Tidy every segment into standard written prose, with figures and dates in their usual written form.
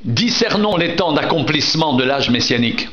Discernons les temps d'accomplissement de l'âge messianique.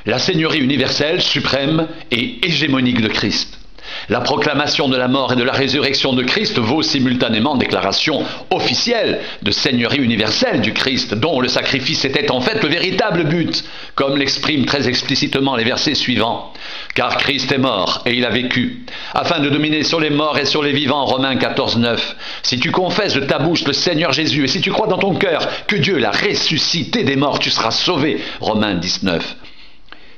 La seigneurie universelle, suprême et hégémonique de Christ. La proclamation de la mort et de la résurrection de Christ vaut simultanément déclaration officielle de seigneurie universelle du Christ, dont le sacrifice était en fait le véritable but, comme l'expriment très explicitement les versets suivants. Car Christ est mort et il a vécu, afin de dominer sur les morts et sur les vivants, Romains 14, 9. Si tu confesses de ta bouche le Seigneur Jésus, et si tu crois dans ton cœur que Dieu l'a ressuscité des morts, tu seras sauvé, Romains 19.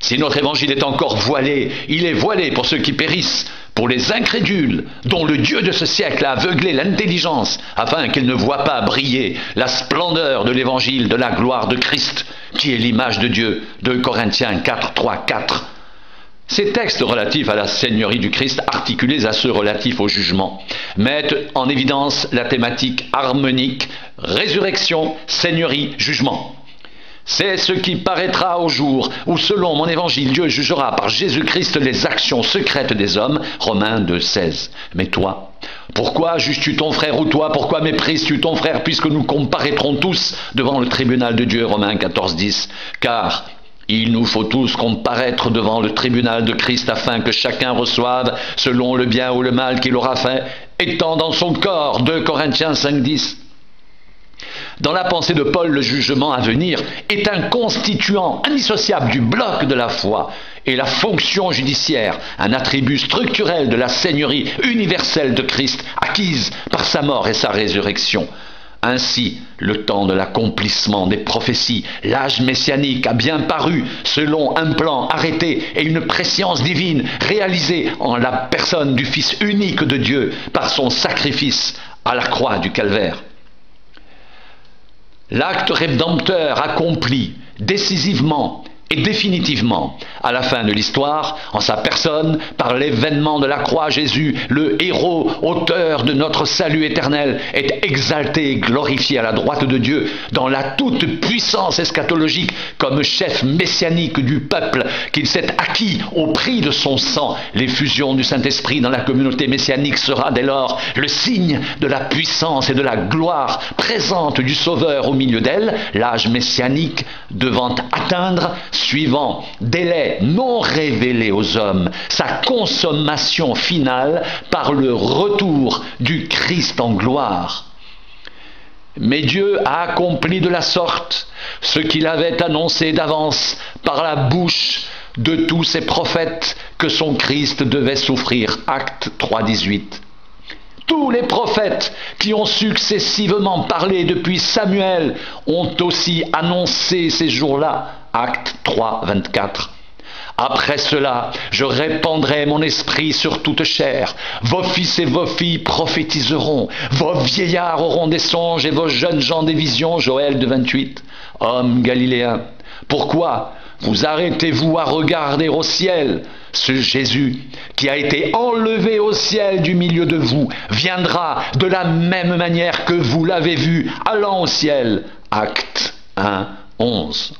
Si notre évangile est encore voilé, il est voilé pour ceux qui périssent, pour les incrédules, dont le Dieu de ce siècle a aveuglé l'intelligence, afin qu'ils ne voient pas briller la splendeur de l'évangile de la gloire de Christ, qui est l'image de Dieu. 2 Corinthiens 4, 3, 4. Ces textes relatifs à la seigneurie du Christ, articulés à ceux relatifs au jugement, mettent en évidence la thématique harmonique, résurrection, seigneurie, jugement. C'est ce qui paraîtra au jour où, selon mon évangile, Dieu jugera par Jésus-Christ les actions secrètes des hommes, Romains 2, 16. Mais toi, pourquoi juges-tu ton frère, ou toi, pourquoi méprises-tu ton frère, puisque nous comparaîtrons tous devant le tribunal de Dieu, Romains 14, 10. Car il nous faut tous comparaître devant le tribunal de Christ, afin que chacun reçoive selon le bien ou le mal qu'il aura fait, étant dans son corps, 2 Corinthiens 5, 10. Dans la pensée de Paul, le jugement à venir est un constituant indissociable du bloc de la foi, et la fonction judiciaire, un attribut structurel de la seigneurie universelle de Christ, acquise par sa mort et sa résurrection. Ainsi, le temps de l'accomplissement des prophéties, l'âge messianique a bien paru selon un plan arrêté et une prescience divine réalisée en la personne du Fils unique de Dieu par son sacrifice à la croix du Calvaire. L'acte rédempteur accompli décisivement et définitivement à la fin de l'histoire, en sa personne, par l'événement de la croix, Jésus, le héros, auteur de notre salut éternel, est exalté et glorifié à la droite de Dieu dans la toute-puissance eschatologique comme chef messianique du peuple qu'il s'est acquis au prix de son sang. L'effusion du Saint-Esprit dans la communauté messianique sera dès lors le signe de la puissance et de la gloire présente du Sauveur au milieu d'elle, l'âge messianique devant atteindre, suivant délai non révélé aux hommes, sa consommation finale par le retour du Christ en gloire. Mais Dieu a accompli de la sorte ce qu'il avait annoncé d'avance par la bouche de tous ses prophètes, que son Christ devait souffrir. Acte 3, 18. Tous les prophètes qui ont successivement parlé depuis Samuel ont aussi annoncé ces jours-là. Acte 3, 24. Après cela, je répandrai mon esprit sur toute chair. Vos fils et vos filles prophétiseront. Vos vieillards auront des songes et vos jeunes gens des visions. Joël 2, 28. Hommes galiléens, pourquoi vous arrêtez-vous à regarder au ciel? Ce Jésus qui a été enlevé au ciel du milieu de vous viendra de la même manière que vous l'avez vu allant au ciel. Acte 1, 11.